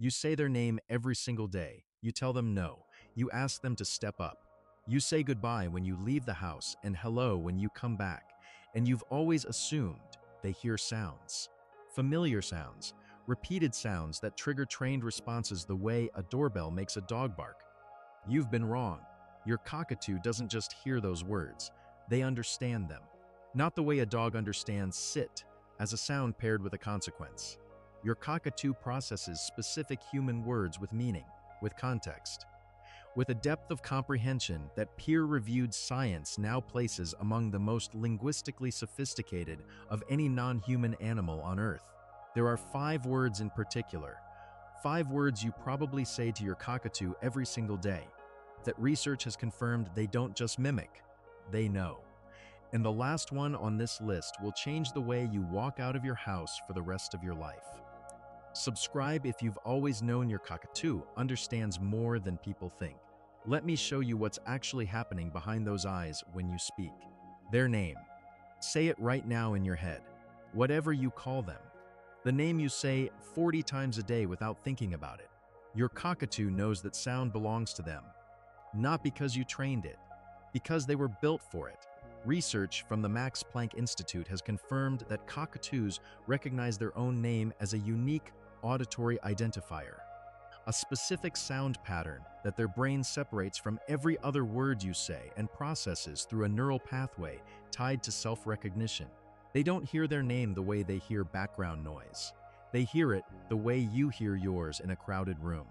You say their name every single day. You tell them no. You ask them to step up. You say goodbye when you leave the house and hello when you come back. And you've always assumed they hear sounds. Familiar sounds, repeated sounds that trigger trained responses the way a doorbell makes a dog bark. You've been wrong. Your cockatoo doesn't just hear those words, they understand them. Not the way a dog understands sit, as a sound paired with a consequence. Your cockatoo processes specific human words with meaning, with context, with a depth of comprehension that peer-reviewed science now places among the most linguistically sophisticated of any non-human animal on Earth. There are 5 words in particular, 5 words you probably say to your cockatoo every single day, that research has confirmed they don't just mimic, they know. And the last one on this list will change the way you walk out of your house for the rest of your life. Subscribe if you've always known your cockatoo understands more than people think. Let me show you what's actually happening behind those eyes when you speak. Their name. Say it right now in your head. Whatever you call them. The name you say 40 times a day without thinking about it. Your cockatoo knows that sound belongs to them. Not because you trained it, because they were built for it. Research from the Max Planck Institute has confirmed that cockatoos recognize their own name as a unique auditory identifier, a specific sound pattern that their brain separates from every other word you say and processes through a neural pathway tied to self-recognition. They don't hear their name the way they hear background noise. They hear it the way you hear yours in a crowded room.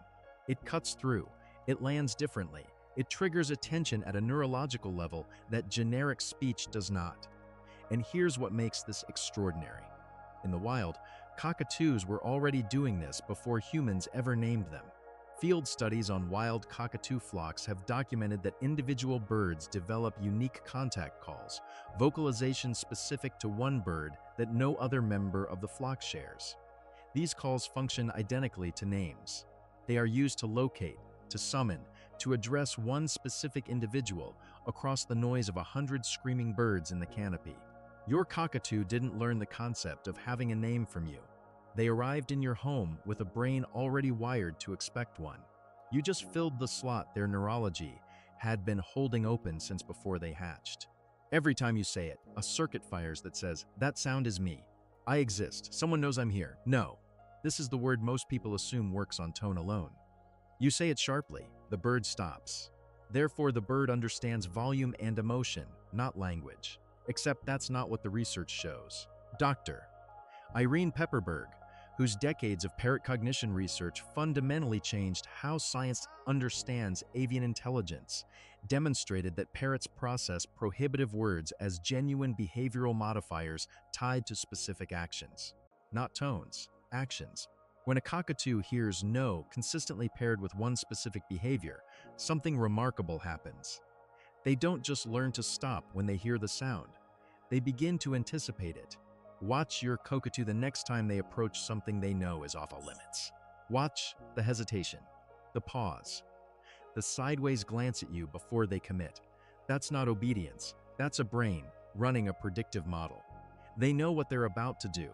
It cuts through. It lands differently. It triggers attention at a neurological level that generic speech does not. And here's what makes this extraordinary. In the wild, cockatoos were already doing this before humans ever named them. Field studies on wild cockatoo flocks have documented that individual birds develop unique contact calls, vocalizations specific to one bird that no other member of the flock shares. These calls function identically to names. They are used to locate, to summon, to address one specific individual across the noise of 100 screaming birds in the canopy. Your cockatoo didn't learn the concept of having a name from you. They arrived in your home with a brain already wired to expect one. You just filled the slot their neurology had been holding open since before they hatched. Every time you say it, a circuit fires that says, "That sound is me. I exist. Someone knows I'm here." No. This is the word most people assume works on tone alone. You say it sharply, the bird stops. Therefore, the bird understands volume and emotion, not language. Except that's not what the research shows. Dr. Irene Pepperberg, whose decades of parrot cognition research fundamentally changed how science understands avian intelligence, demonstrated that parrots process prohibitive words as genuine behavioral modifiers tied to specific actions. Not tones, actions. When a cockatoo hears no consistently paired with one specific behavior, something remarkable happens. They don't just learn to stop when they hear the sound. They begin to anticipate it. Watch your cockatoo the next time they approach something they know is off limits. Watch the hesitation, the pause, the sideways glance at you before they commit. That's not obedience. That's a brain running a predictive model. They know what they're about to do.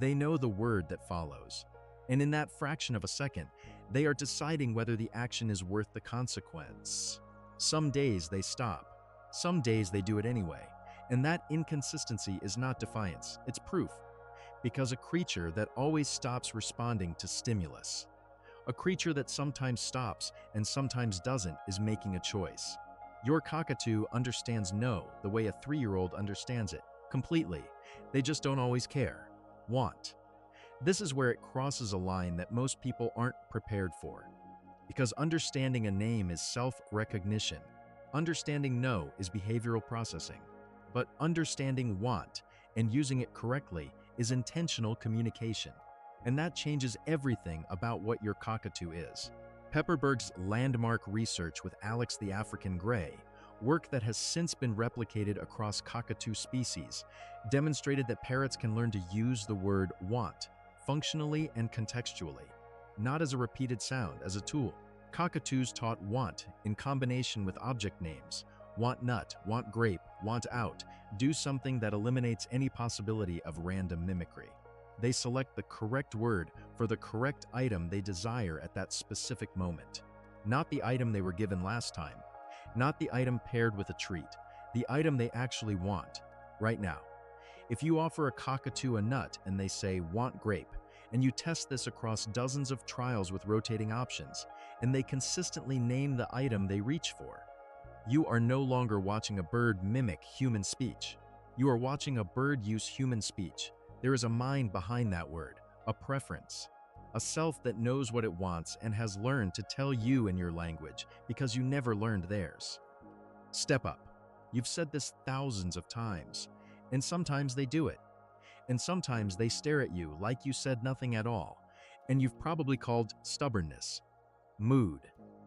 They know the word that follows. And in that fraction of a second, they are deciding whether the action is worth the consequence. Some days they stop. Some days they do it anyway. And that inconsistency is not defiance, it's proof. Because a creature that always stops responding to stimulus, a creature that sometimes stops and sometimes doesn't, is making a choice. Your cockatoo understands no the way a 3-year-old understands it, completely. They just don't always care. Want. This is where it crosses a line that most people aren't prepared for. Because understanding a name is self-recognition. Understanding no is behavioral processing. But understanding want and using it correctly is intentional communication. And that changes everything about what your cockatoo is. Pepperberg's landmark research with Alex the African Grey, work that has since been replicated across cockatoo species, demonstrated that parrots can learn to use the word want functionally and contextually, not as a repeated sound, as a tool. Cockatoos taught want in combination with object names, want nut, want grape, want out, do something that eliminates any possibility of random mimicry. They select the correct word for the correct item they desire at that specific moment. Not the item they were given last time, not the item paired with a treat, the item they actually want, right now. If you offer a cockatoo a nut and they say, "Want grape," and you test this across dozens of trials with rotating options, and they consistently name the item they reach for, you are no longer watching a bird mimic human speech. You are watching a bird use human speech. There is a mind behind that word, a preference, a self that knows what it wants and has learned to tell you in your language because you never learned theirs. Step up. You've said this thousands of times, and sometimes they do it. And sometimes they stare at you like you said nothing at all, and you've probably called stubbornness, mood,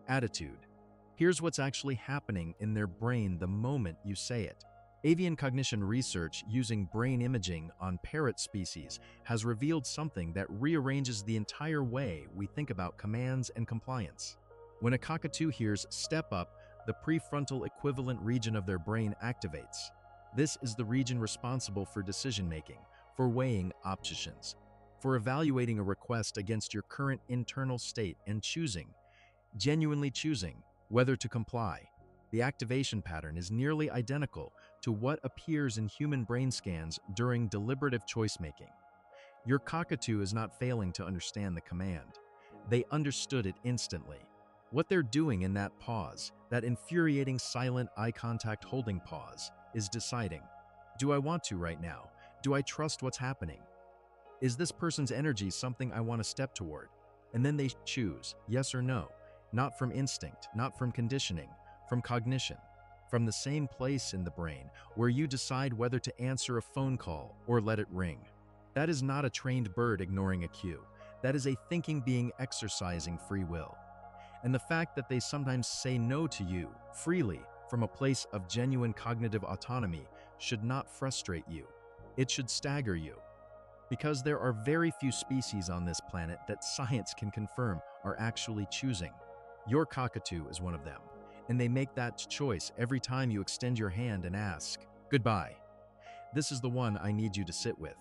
attitude. Here's what's actually happening in their brain the moment you say it. Avian cognition research using brain imaging on parrot species has revealed something that rearranges the entire way we think about commands and compliance. When a cockatoo hears "step up," the prefrontal equivalent region of their brain activates. This is the region responsible for decision-making, for weighing options, for evaluating a request against your current internal state and choosing, genuinely choosing, whether to comply. The activation pattern is nearly identical to what appears in human brain scans during deliberative choice-making. Your cockatoo is not failing to understand the command. They understood it instantly. What they're doing in that pause, that infuriating silent eye contact holding pause, is deciding, do I want to right now? Do I trust what's happening? Is this person's energy something I want to step toward? And then they choose, yes or no, not from instinct, not from conditioning, from cognition, from the same place in the brain where you decide whether to answer a phone call or let it ring. That is not a trained bird ignoring a cue. That is a thinking being exercising free will. And the fact that they sometimes say no to you freely from a place of genuine cognitive autonomy should not frustrate you. It should stagger you. Because there are very few species on this planet that science can confirm are actually choosing. Your cockatoo is one of them, and they make that choice every time you extend your hand and ask, "Goodbye. This is the one I need you to sit with."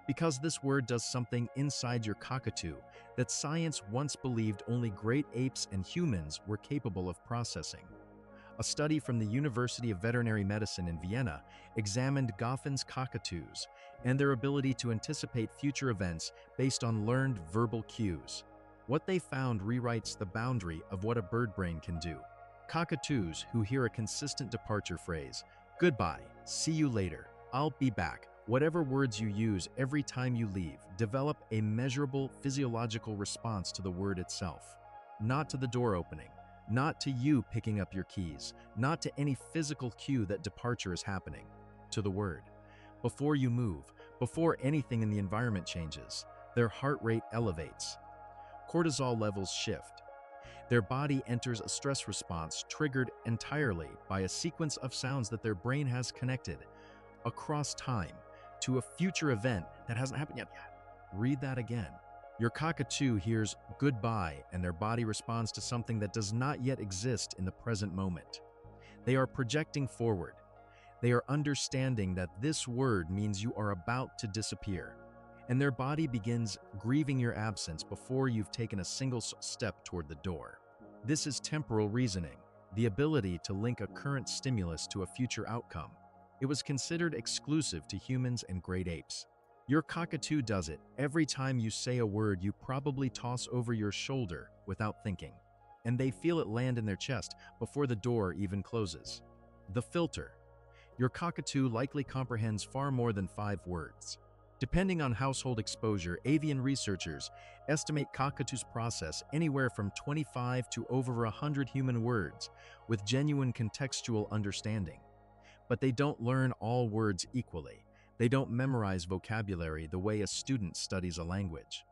Because this word does something inside your cockatoo that science once believed only great apes and humans were capable of processing. A study from the University of Veterinary Medicine in Vienna examined Goffin's cockatoos and their ability to anticipate future events based on learned verbal cues. What they found rewrites the boundary of what a bird brain can do. Cockatoos who hear a consistent departure phrase, "Goodbye, see you later, I'll be back," whatever words you use every time you leave, develop a measurable physiological response to the word itself. Not to the door opening, not to you picking up your keys, not to any physical cue that departure is happening, to the word. Before you move, before anything in the environment changes, their heart rate elevates. Cortisol levels shift. Their body enters a stress response triggered entirely by a sequence of sounds that their brain has connected across time to a future event that hasn't happened yet. Read that again. Your cockatoo hears "goodbye" and their body responds to something that does not yet exist in the present moment. They are projecting forward. They are understanding that this word means you are about to disappear, and their body begins grieving your absence before you've taken a single step toward the door. This is temporal reasoning, the ability to link a current stimulus to a future outcome. It was considered exclusive to humans and great apes. Your cockatoo does it every time you say a word you probably toss over your shoulder without thinking, and they feel it land in their chest before the door even closes. The filter. Your cockatoo likely comprehends far more than 5 words. Depending on household exposure, avian researchers estimate cockatoos process anywhere from 25 to over 100 human words with genuine contextual understanding. But they don't learn all words equally. They don't memorize vocabulary the way a student studies a language.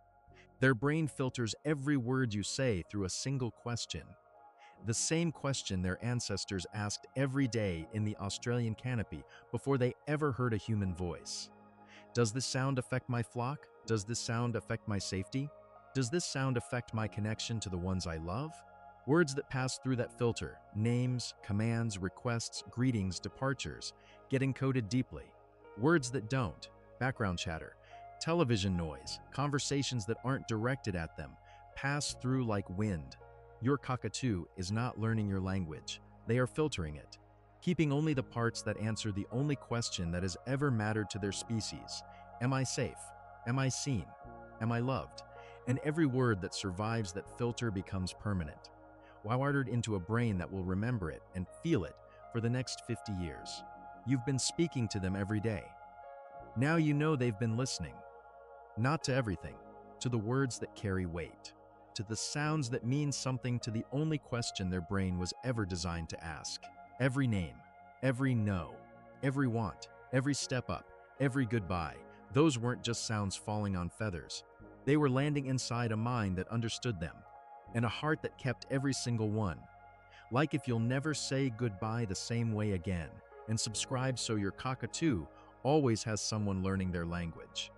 Their brain filters every word you say through a single question. The same question their ancestors asked every day in the Australian canopy before they ever heard a human voice. Does this sound affect my flock? Does this sound affect my safety? Does this sound affect my connection to the ones I love? Words that pass through that filter, names, commands, requests, greetings, departures, get encoded deeply. Words that don't, background chatter, Television noise, conversations that aren't directed at them, pass through like wind. Your cockatoo is not learning your language. They are filtering it, keeping only the parts that answer the only question that has ever mattered to their species. Am I safe? Am I seen? Am I loved? And every word that survives that filter becomes permanent, wired into a brain that will remember it and feel it for the next 50 years. You've been speaking to them every day. Now you know they've been listening. Not to everything, to the words that carry weight, to the sounds that mean something, to the only question their brain was ever designed to ask. Every name, every no, every want, every step up, every goodbye, those weren't just sounds falling on feathers. They were landing inside a mind that understood them, and a heart that kept every single one. Like if you'll never say goodbye the same way again, and subscribe so your cockatoo always has someone learning their language.